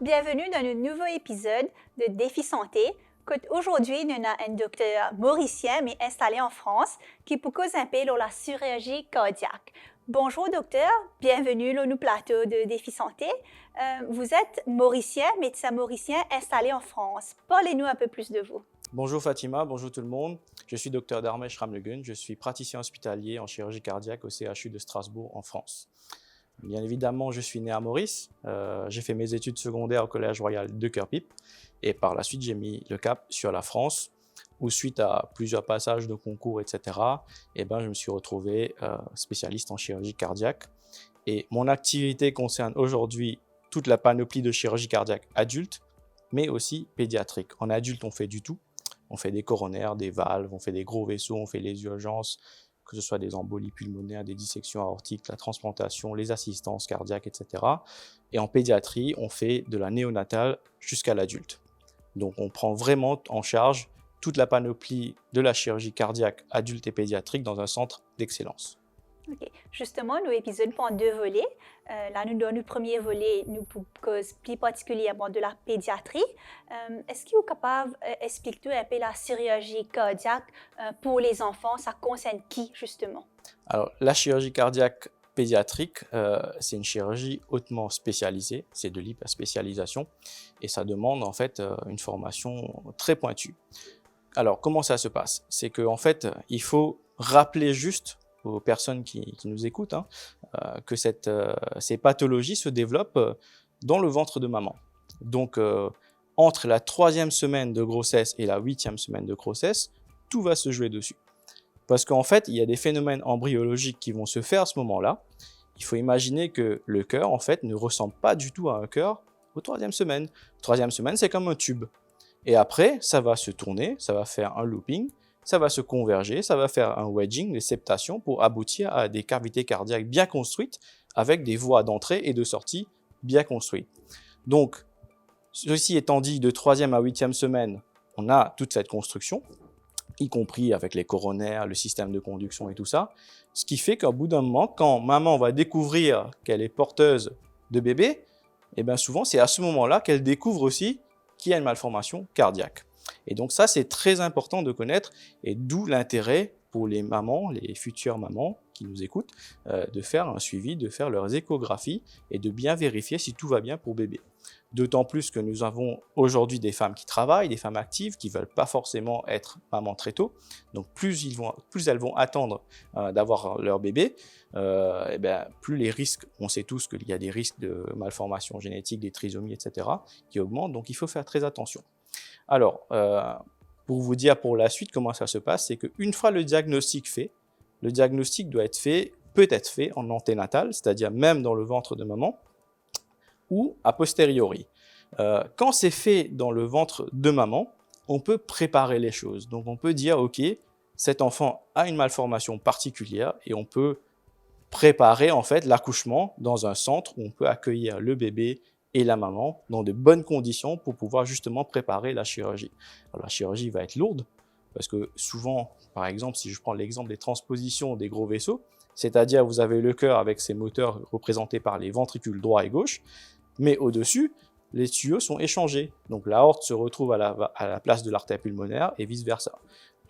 bienvenue dans un nouveau épisode de Défi Santé. Aujourd'hui, nous avons un docteur mauricien, mais installé en France, qui peut causer un peu sur la chirurgie cardiaque. Bonjour docteur, bienvenue sur le plateau de Défi Santé. Vous êtes mauricien, médecin mauricien installé en France. Parlez-nous un peu plus de vous. Bonjour Fatima, bonjour tout le monde. Je suis docteur Dharmesh Ramlugun, je suis praticien hospitalier en chirurgie cardiaque au CHU de Strasbourg en France. Bien évidemment, je suis né à Maurice, j'ai fait mes études secondaires au Collège Royal de Querpipe et par la suite j'ai mis le cap sur la France où suite à plusieurs passages de concours, etc., je me suis retrouvé spécialiste en chirurgie cardiaque et mon activité concerne aujourd'hui toute la panoplie de chirurgie cardiaque adulte mais aussi pédiatrique. En adulte, on fait du tout. On fait des coronaires, des valves, on fait des gros vaisseaux, on fait les urgences, que ce soit des embolies pulmonaires, des dissections aortiques, la transplantation, les assistances cardiaques, etc. Et en pédiatrie, on fait de la néonatale jusqu'à l'adulte. Donc on prend vraiment en charge toute la panoplie de la chirurgie cardiaque adulte et pédiatrique dans un centre d'excellence. Okay. Justement, nos épisodes prend deux volets. Là, nous dans le premier volet, nous cause plus particulièrement de la pédiatrie. Est-ce que vous êtes capable d'expliquer un peu la chirurgie cardiaque pour les enfants? Ça concerne qui, justement? Alors, la chirurgie cardiaque pédiatrique, c'est une chirurgie hautement spécialisée, c'est de l'hyperspécialisation et ça demande en fait une formation très pointue. Alors, comment ça se passe? C'est qu'en fait, il faut rappeler juste aux personnes qui nous écoutent, que ces pathologies se développent dans le ventre de maman. Donc, entre la 3e semaine de grossesse et la 8e semaine de grossesse, tout va se jouer dessus. Parce qu'en fait, il y a des phénomènes embryologiques qui vont se faire à ce moment-là. Il faut imaginer que le cœur, en fait, ne ressemble pas du tout à un cœur aux 3e semaine. 3e semaine, c'est comme un tube. Et après, ça va se tourner, ça va faire un looping, ça va se converger, ça va faire un wedging, des septations pour aboutir à des cavités cardiaques bien construites avec des voies d'entrée et de sortie bien construites. Donc, ceci étant dit, de 3e à 8e semaine, on a toute cette construction, y compris avec les coronaires, le système de conduction et tout ça, ce qui fait qu'au bout d'un moment, quand maman va découvrir qu'elle est porteuse de bébé, souvent c'est à ce moment-là qu'elle découvre aussi qu'il y a une malformation cardiaque. Et donc ça, c'est très important de connaître et d'où l'intérêt pour les mamans, les futures mamans qui nous écoutent, de faire un suivi, de faire leurs échographies et de bien vérifier si tout va bien pour bébé. D'autant plus que nous avons aujourd'hui des femmes qui travaillent, des femmes actives qui ne veulent pas forcément être maman très tôt. Donc plus elles vont attendre d'avoir leur bébé, plus les risques, on sait tous qu'il y a des risques de malformations génétiques, des trisomies, etc. qui augmentent, donc il faut faire très attention. Alors, pour vous dire pour la suite comment ça se passe, c'est qu'une fois le diagnostic fait, le diagnostic peut être fait en anténatal, c'est-à-dire même dans le ventre de maman, ou a posteriori. Quand c'est fait dans le ventre de maman, on peut préparer les choses. Donc on peut dire, ok, cet enfant a une malformation particulière et on peut préparer en fait l'accouchement dans un centre où on peut accueillir le bébé et la maman dans de bonnes conditions pour pouvoir justement préparer la chirurgie. Alors, la chirurgie va être lourde parce que souvent, par exemple, si je prends l'exemple des transpositions des gros vaisseaux, c'est-à-dire vous avez le cœur avec ses moteurs représentés par les ventricules droit et gauche, mais au-dessus, les tuyaux sont échangés. Donc l'aorte se retrouve à la place de l'artère pulmonaire et vice-versa.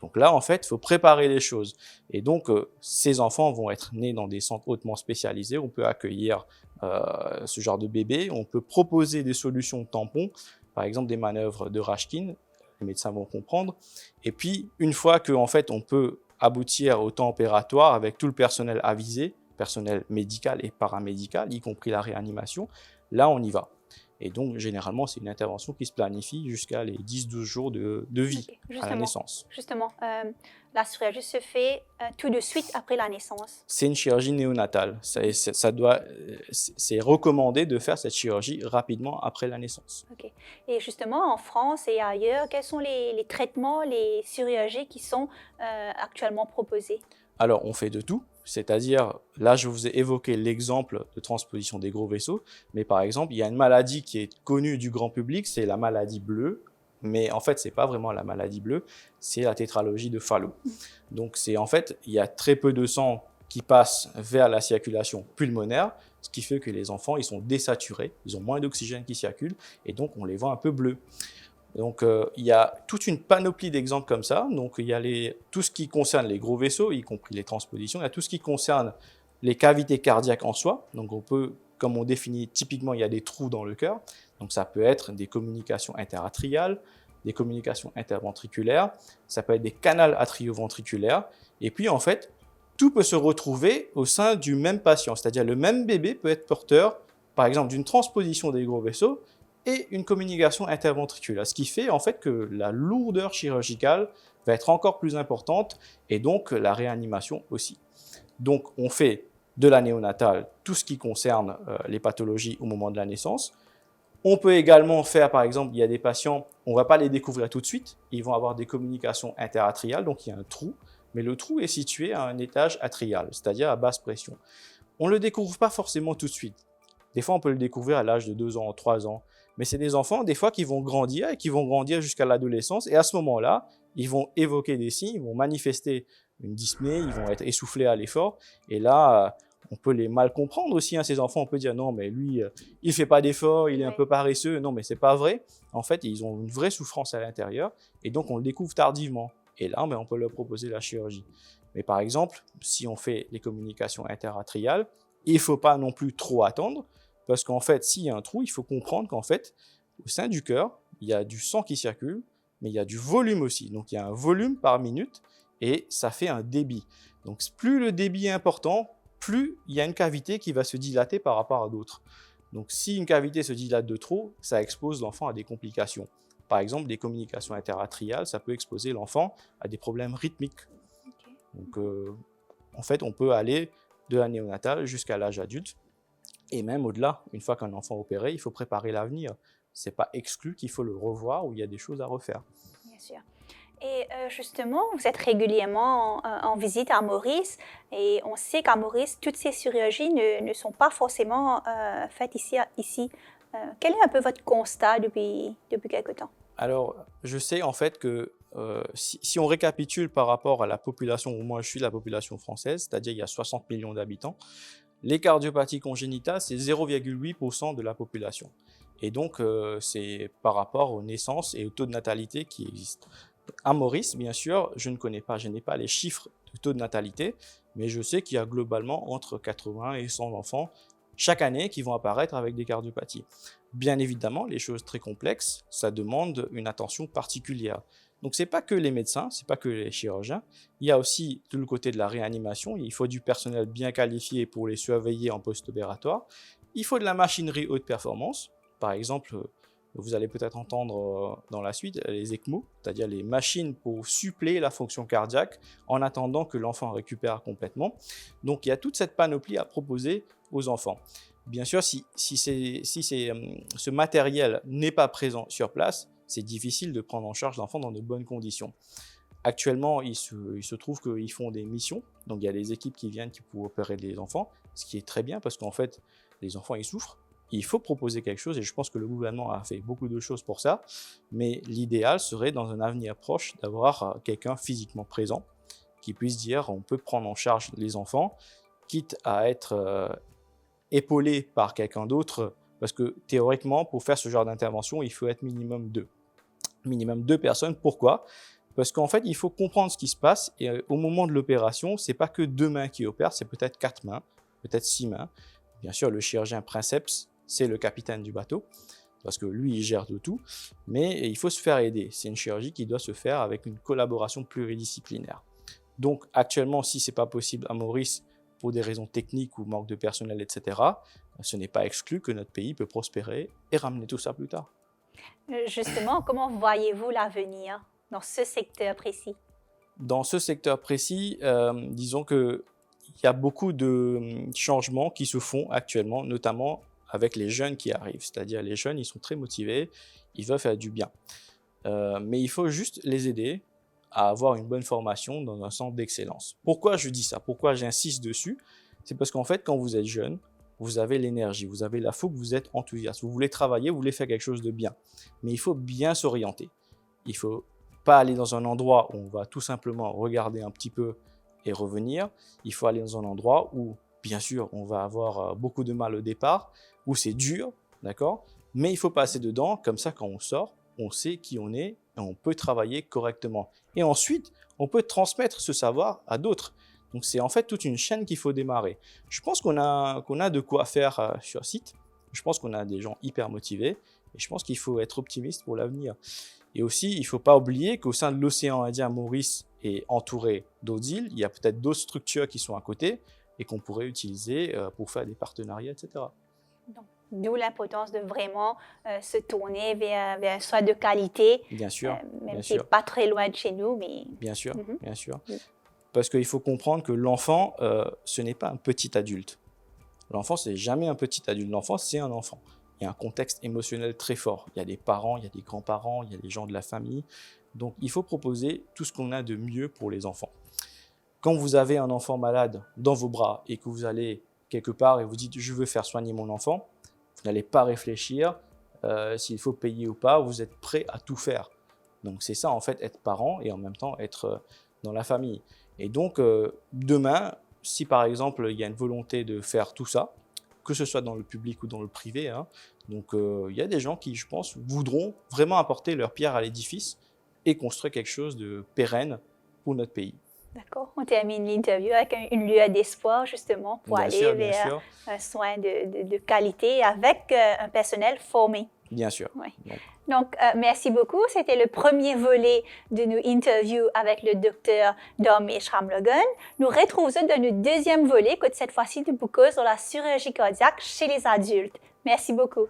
Donc là, en fait, il faut préparer les choses. Et donc, ces enfants vont être nés dans des centres hautement spécialisés. On peut accueillir ce genre de bébé. On peut proposer des solutions tampons, par exemple des manœuvres de Rashkin. Les médecins vont comprendre. Et puis, une fois qu'en fait, on peut aboutir au temps opératoire avec tout le personnel avisé, personnel médical et paramédical, y compris la réanimation, là, on y va. Et donc, généralement, c'est une intervention qui se planifie jusqu'à les 10-12 jours de vie à la naissance. Justement, la chirurgie se fait tout de suite après la naissance. C'est une chirurgie néonatale. C'est recommandé de faire cette chirurgie rapidement après la naissance. Okay. Et justement, en France et ailleurs, quels sont les traitements, les chirurgies qui sont actuellement proposés? Alors, on fait de tout. C'est-à-dire, là, je vous ai évoqué l'exemple de transposition des gros vaisseaux, mais par exemple, il y a une maladie qui est connue du grand public, c'est la maladie bleue, mais en fait, ce n'est pas vraiment la maladie bleue, c'est la tétralogie de Fallot. Donc, en fait, il y a très peu de sang qui passe vers la circulation pulmonaire, ce qui fait que les enfants ils sont désaturés, ils ont moins d'oxygène qui circule et donc on les voit un peu bleus. Donc il y a toute une panoplie d'exemples comme ça. Donc il y a tout ce qui concerne les gros vaisseaux, y compris les transpositions, il y a tout ce qui concerne les cavités cardiaques en soi. Donc on peut, comme on définit typiquement, il y a des trous dans le cœur. Donc ça peut être des communications interatriales, des communications interventriculaires, ça peut être des canaux atrioventriculaires. Et puis en fait, tout peut se retrouver au sein du même patient. C'est-à-dire le même bébé peut être porteur, par exemple, d'une transposition des gros vaisseaux et une communication interventriculaire. Ce qui fait en fait que la lourdeur chirurgicale va être encore plus importante et donc la réanimation aussi. Donc on fait de la néonatale tout ce qui concerne les pathologies au moment de la naissance. On peut également faire, par exemple, il y a des patients, on ne va pas les découvrir tout de suite, ils vont avoir des communications interatriales, donc il y a un trou, mais le trou est situé à un étage atrial, c'est-à-dire à basse pression. On ne le découvre pas forcément tout de suite. Des fois, on peut le découvrir à l'âge de 2 ans, 3 ans, mais c'est des enfants, des fois, qui vont grandir et qui vont grandir jusqu'à l'adolescence, et à ce moment-là, ils vont évoquer des signes, ils vont manifester une dyspnée, ils vont être essoufflés à l'effort, et là, on peut les mal comprendre aussi, hein, ces enfants, on peut dire non, mais lui, il ne fait pas d'effort, il est un peu paresseux. Non, mais ce n'est pas vrai. En fait, ils ont une vraie souffrance à l'intérieur et donc on le découvre tardivement. Et là, on peut leur proposer la chirurgie. Mais par exemple, si on fait les communications interatriales, il ne faut pas non plus trop attendre parce qu'en fait, s'il y a un trou, il faut comprendre qu'en fait, au sein du cœur, il y a du sang qui circule, mais il y a du volume aussi. Donc, il y a un volume par minute et ça fait un débit. Donc, plus le débit est important, plus il y a une cavité qui va se dilater par rapport à d'autres. Donc, si une cavité se dilate de trop, ça expose l'enfant à des complications. Par exemple, des communications interatriales, ça peut exposer l'enfant à des problèmes rythmiques. Donc, en fait, on peut aller de la néonatale jusqu'à l'âge adulte. Et même au-delà, une fois qu'un enfant est opéré, il faut préparer l'avenir. Ce n'est pas exclu qu'il faut le revoir ou il y a des choses à refaire. Bien sûr. Et justement, vous êtes régulièrement en visite à Maurice et on sait qu'à Maurice, toutes ces chirurgies ne sont pas forcément faites ici. Quel est un peu votre constat depuis quelque temps? Alors, je sais en fait que si on récapitule par rapport à la population, où moi je suis la population française, c'est-à-dire il y a 60 millions d'habitants, les cardiopathies congénitales, c'est 0,8% de la population. Et donc, c'est par rapport aux naissances et au taux de natalité qui existent. À Maurice, bien sûr, je n'ai pas les chiffres de taux de natalité, mais je sais qu'il y a globalement entre 80 et 100 enfants chaque année qui vont apparaître avec des cardiopathies. Bien évidemment, les choses très complexes, ça demande une attention particulière. Donc, ce n'est pas que les médecins, ce n'est pas que les chirurgiens. Il y a aussi tout le côté de la réanimation. Il faut du personnel bien qualifié pour les surveiller en post-opératoire. Il faut de la machinerie haute performance. Par exemple, vous allez peut-être entendre dans la suite les ECMO, c'est-à-dire les machines pour suppléer la fonction cardiaque en attendant que l'enfant récupère complètement. Donc, il y a toute cette panoplie à proposer aux enfants. Bien sûr, si ce matériel n'est pas présent sur place, c'est difficile de prendre en charge l'enfant dans de bonnes conditions. Actuellement, il se trouve qu'ils font des missions, donc il y a des équipes qui viennent pour opérer les enfants, ce qui est très bien parce qu'en fait, les enfants, ils souffrent. Il faut proposer quelque chose et je pense que le gouvernement a fait beaucoup de choses pour ça, mais l'idéal serait dans un avenir proche d'avoir quelqu'un physiquement présent qui puisse dire on peut prendre en charge les enfants, quitte à être épaulé par quelqu'un d'autre, parce que théoriquement, pour faire ce genre d'intervention, il faut être minimum deux personnes. Pourquoi ? Parce qu'en fait, il faut comprendre ce qui se passe et au moment de l'opération, ce n'est pas que 2 mains qui opèrent, c'est peut-être 4 mains, peut-être 6 mains. Bien sûr, le chirurgien princeps, c'est le capitaine du bateau, parce que lui, il gère de tout, mais il faut se faire aider. C'est une chirurgie qui doit se faire avec une collaboration pluridisciplinaire. Donc, actuellement, si ce n'est pas possible à Maurice, pour des raisons techniques ou manque de personnel, etc., ce n'est pas exclu que notre pays peut prospérer et ramener tout ça plus tard. Justement, comment voyez-vous l'avenir dans ce secteur précis? Dans ce secteur précis, disons qu'il y a beaucoup de changements qui se font actuellement, notamment avec les jeunes qui arrivent. C'est-à-dire les jeunes, ils sont très motivés, ils veulent faire du bien. Mais il faut juste les aider à avoir une bonne formation dans un centre d'excellence. Pourquoi je dis ça? Pourquoi j'insiste dessus? C'est parce qu'en fait, quand vous êtes jeune, vous avez l'énergie, vous avez la fougue, vous êtes enthousiaste, vous voulez travailler, vous voulez faire quelque chose de bien. Mais il faut bien s'orienter. Il ne faut pas aller dans un endroit où on va tout simplement regarder un petit peu et revenir. Il faut aller dans un endroit où, bien sûr, on va avoir beaucoup de mal au départ, où c'est dur, d'accord? Mais il faut passer dedans, comme ça, quand on sort, on sait qui on est et on peut travailler correctement. Et ensuite, on peut transmettre ce savoir à d'autres. Donc, c'est en fait toute une chaîne qu'il faut démarrer. Je pense qu'on a de quoi faire sur site. Je pense qu'on a des gens hyper motivés et je pense qu'il faut être optimiste pour l'avenir. Et aussi, il ne faut pas oublier qu'au sein de l'océan Indien, Maurice est entouré d'autres îles. Il y a peut-être d'autres structures qui sont à côté et qu'on pourrait utiliser pour faire des partenariats, etc. D'où l'importance de vraiment se tourner vers un soin de qualité. Bien sûr. Même si ce n'est pas très loin de chez nous. Mais... Bien sûr, bien sûr. Parce qu'il faut comprendre que l'enfant, ce n'est pas un petit adulte. L'enfant, ce n'est jamais un petit adulte. L'enfant, c'est un enfant. Il y a un contexte émotionnel très fort. Il y a des parents, il y a des grands-parents, il y a des gens de la famille. Donc, il faut proposer tout ce qu'on a de mieux pour les enfants. Quand vous avez un enfant malade dans vos bras et que vous allez quelque part et vous dites « je veux faire soigner mon enfant », vous n'allez pas réfléchir s'il faut payer ou pas, vous êtes prêt à tout faire. Donc, c'est ça, en fait, être parent et en même temps être dans la famille. Et donc, demain, si par exemple, il y a une volonté de faire tout ça, que ce soit dans le public ou dans le privé, hein, donc il y a des gens qui, je pense, voudront vraiment apporter leur pierre à l'édifice et construire quelque chose de pérenne pour notre pays. D'accord. On termine l'interview avec une lueur d'espoir, justement, pour aller vers un soin de qualité avec un personnel formé. Bien sûr. Ouais. Donc, merci beaucoup. C'était le premier volet de nos interviews avec le docteur Dharmesh Ramlogan. Nous retrouvons dans le deuxième volet, que cette fois-ci, nous cause sur la chirurgie cardiaque chez les adultes. Merci beaucoup.